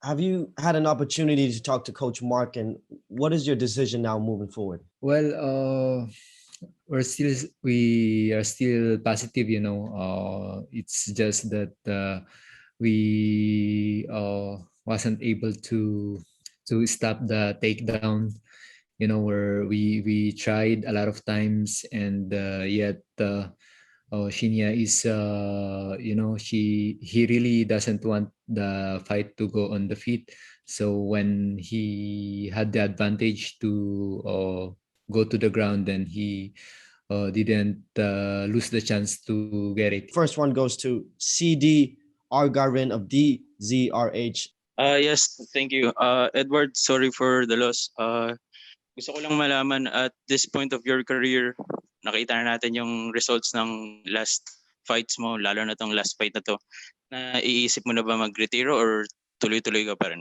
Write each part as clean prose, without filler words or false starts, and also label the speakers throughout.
Speaker 1: Have you had an opportunity to talk to Coach Mark, and what is your decision now moving forward?
Speaker 2: Well, we are still positive, it's just that we wasn't able to stop the takedown, where we tried a lot of times, and yet Shinya is he really doesn't want the fight to go on the feet. So when he had the advantage to go to the ground, then he didn't lose the chance to get it.
Speaker 1: First one goes to CD Argarin of DZRH.
Speaker 3: Yes, thank you. Edward, sorry for the loss. Gusto ko lang malaman, at this point of your career, nakita na natin yung results ng last fights mo, lalo na tong last fight na to. Iisip mo na ba mag-retiro or tuloy-tuloy ka pa rin?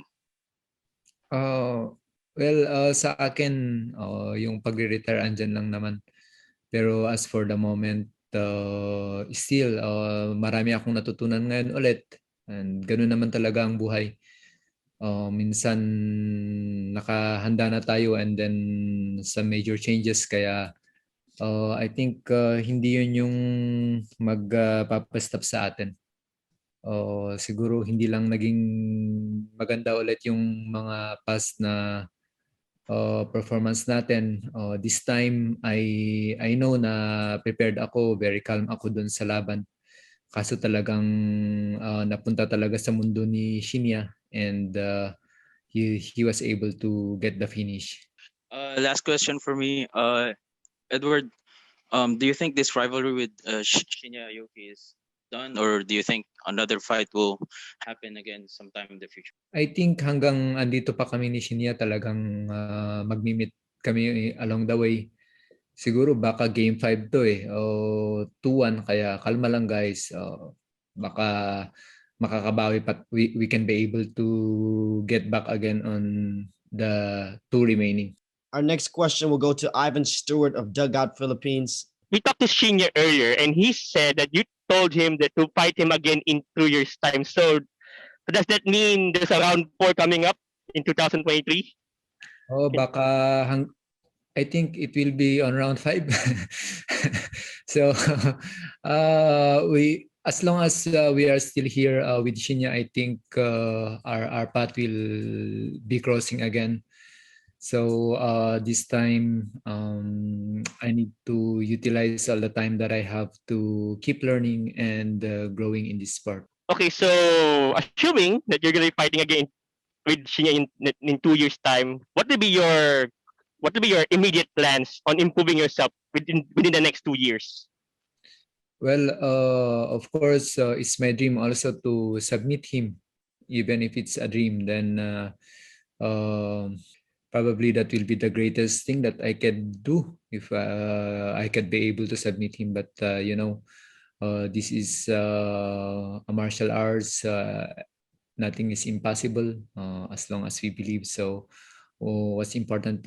Speaker 2: Sa akin, yung pagre-retire andyan lang naman. Pero as for the moment, still, marami akong natutunan ngayon ulit. And ganun naman talaga ang buhay. Minsan nakahanda na tayo, and then some major changes, kaya I think hindi yun yung magpapastop sa atin. Siguro hindi lang naging maganda ulit yung mga past na performance natin. This time I know na prepared ako, very calm ako dun sa laban. Kaso talagang napunta talaga sa mundo ni Shinya, and he was able to get the finish.
Speaker 3: Last question for me, Edward. Do you think this rivalry with Shinya Aoki is done, or do you think another fight will happen again sometime in the future?
Speaker 2: I think hanggang andito pa kami ni Shinya, talagang magmi-meet kami along the way. Siguro baka game 5 to o 2-1, kaya kalma lang guys. Baka makakabawi pa, we can be able to get back again on the 2 remaining.
Speaker 1: Our next question will go to Ivan Stewart of Dugout Philippines.
Speaker 4: We talked to Shinya earlier, and he said that you told him that to fight him again in 2 years' time. So does that mean there's a round 4 coming up in 2023?
Speaker 2: Baka I think it will be on round 5. So we, as long as we are still here with Shinya, I think our path will be crossing again. So this time I need to utilize all the time that I have to keep learning and growing in this sport.
Speaker 4: Okay, so assuming that you're going to be fighting again with Shinya in 2 years' time, what will be your immediate plans on improving yourself within the next 2 years?
Speaker 2: Well, of course, it's my dream also to submit him, even if it's a dream. Then probably that will be the greatest thing that I could do if I could be able to submit him. But this is a martial arts. Nothing is impossible as long as we believe. So what's important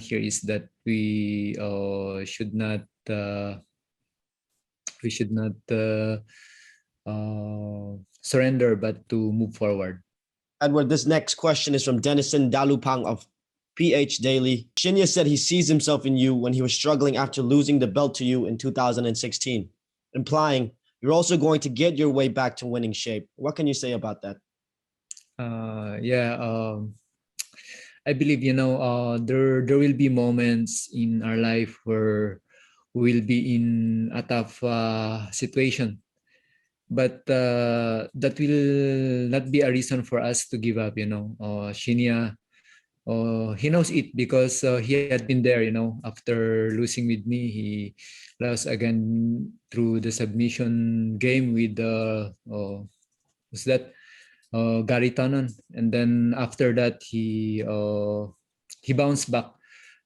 Speaker 2: here is that we should not surrender, but to move forward.
Speaker 1: Edward, this next question is from Denison Dalupang of PH Daily. Shinya said he sees himself in you when he was struggling after losing the belt to you in 2016, implying you're also going to get your way back to winning shape. What can you say about that?
Speaker 2: I believe, there will be moments in our life where we'll be in a tough situation. But that will not be a reason for us to give up. Shinya, he knows it because he had been there. After losing with me, he lost again through the submission game with Gary Tonon, and then after that he bounced back.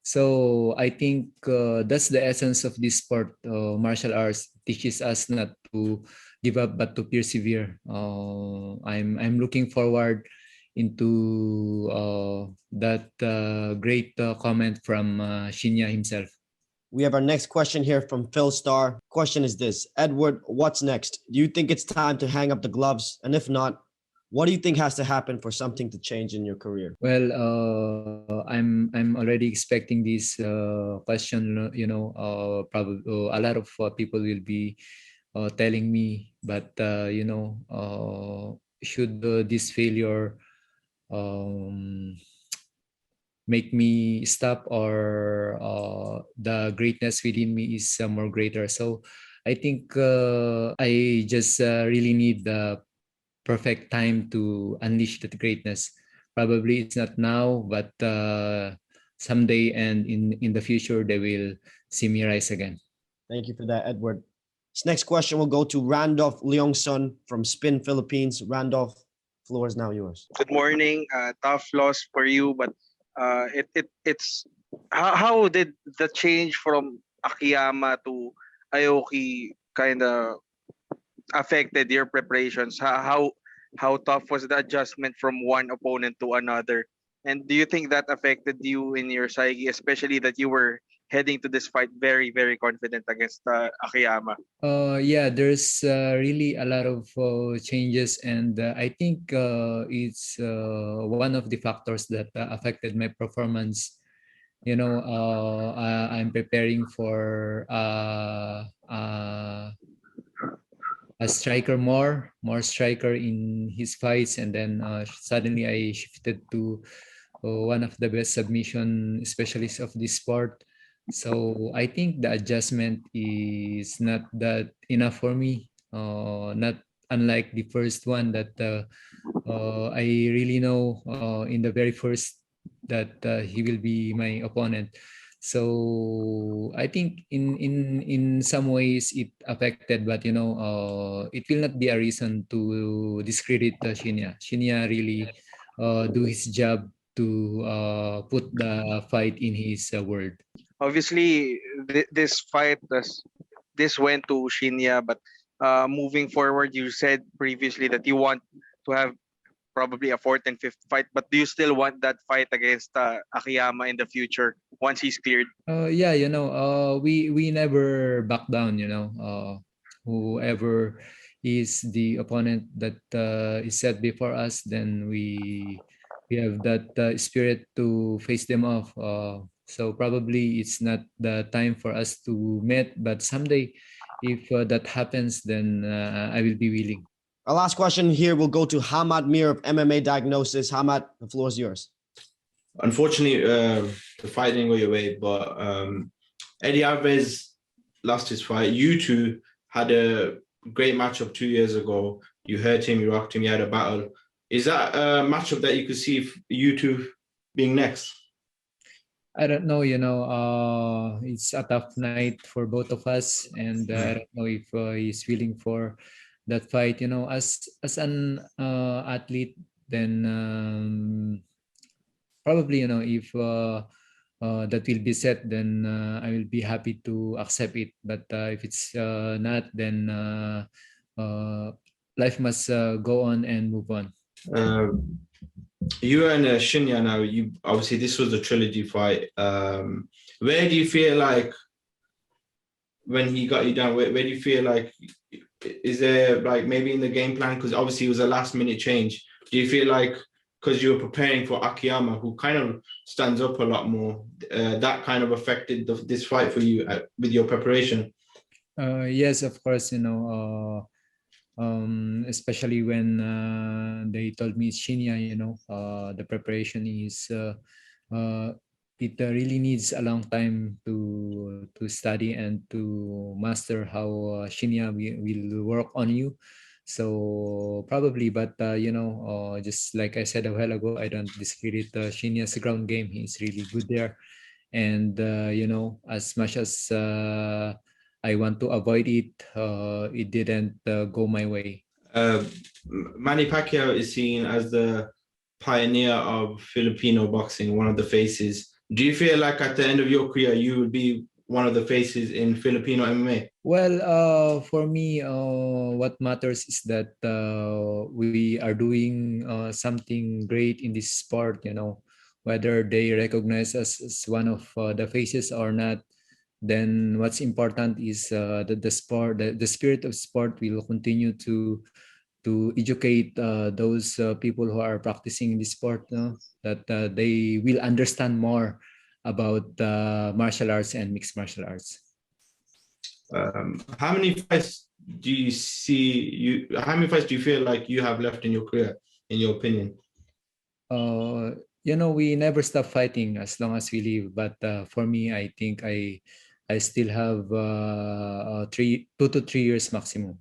Speaker 2: So I think that's the essence of this sport. Martial arts teaches us not to give up, but to persevere. I'm looking forward into that great comment from Shinya himself.
Speaker 1: We have our next question here from Phil Starr. Question is this: Edward, what's next? Do you think it's time to hang up the gloves? And if not, what do you think has to happen for something to change in your career?
Speaker 2: Well, I'm already expecting this question. Probably a lot of people will be telling me, but should this failure um, make me stop, or the greatness within me is more greater? So I think I just really need the perfect time to unleash that greatness. Probably it's not now, but someday and in the future, they will see me rise again.
Speaker 1: Thank you for that, Edward. This next question will go to Randolph Leongson from Spin Philippines. Randolph, floor is now yours.
Speaker 5: Good morning. Tough loss for you, but it's how did the change from Akiyama to Aoki kind of affected your preparations? How tough was the adjustment from one opponent to another? And do you think that affected you in your psyche, especially that you were heading to this fight very, very confident against Akiyama?
Speaker 2: Yeah, there's really a lot of changes, and I think it's one of the factors that affected my performance. I'm preparing for a striker, more striker in his fights, and then suddenly I shifted to one of the best submission specialists of this sport. So I think the adjustment is not that enough for me. Not unlike the first one that I really know in the very first that he will be my opponent. So I think in some ways it affected, but it will not be a reason to discredit Shinya. Shinya really do his job to put the fight in his world.
Speaker 5: Obviously, this fight, this went to Shinya, but moving forward, you said previously that you want to have probably a fourth and fifth fight, but do you still want that fight against Akiyama in the future once he's cleared?
Speaker 2: Yeah, we never back down. Whoever is the opponent that is set before us, then we have that spirit to face them off. So probably it's not the time for us to meet, but someday, if that happens, then I will be willing.
Speaker 1: Our last question here will go to Hamad Mir of MMA Diagnosis. Hamad, the floor is yours.
Speaker 6: Unfortunately, the fight didn't go your way, but Eddie Alvarez lost his fight. You two had a great matchup 2 years ago. You hurt him, you rocked him, you had a battle. Is that a matchup that you could see you two being next?
Speaker 2: I don't know, it's a tough night for both of us, and I don't know if he's willing for that fight. As an athlete, then probably, if that will be set, then I will be happy to accept it. But if it's not, then life must go on and move on.
Speaker 6: You and Shinya now, you obviously this was a trilogy fight. Where do you feel like when he got you down, where do you feel like, is there like maybe in the game plan, because obviously it was a last minute change, do you feel like because you were preparing for Akiyama, who kind of stands up a lot more, that kind of affected this fight for you with your preparation?
Speaker 2: Yes, of course, especially when they told me it's Shinya, the preparation is, it really needs a long time to study and to master how Shinya will work on you. So probably, but just like I said a while ago, I don't discredit Shinya's ground game. He's really good there, and as much as I want to avoid it, it didn't go my way.
Speaker 6: Manny Pacquiao is seen as the pioneer of Filipino boxing, one of the faces. Do you feel like at the end of your career, you would be one of the faces in Filipino MMA?
Speaker 2: Well, for me, what matters is that we are doing something great in this sport, whether they recognize us as one of the faces or not. then what's important is that the sport, the spirit of sport will continue to educate those people who are practicing the sport, that they will understand more about martial arts and mixed martial arts.
Speaker 6: How many fights do you see how many fights do you feel like you have left in your career, in your opinion?
Speaker 2: We never stop fighting as long as we live. But for me, I think I still have 2 to 3 years maximum.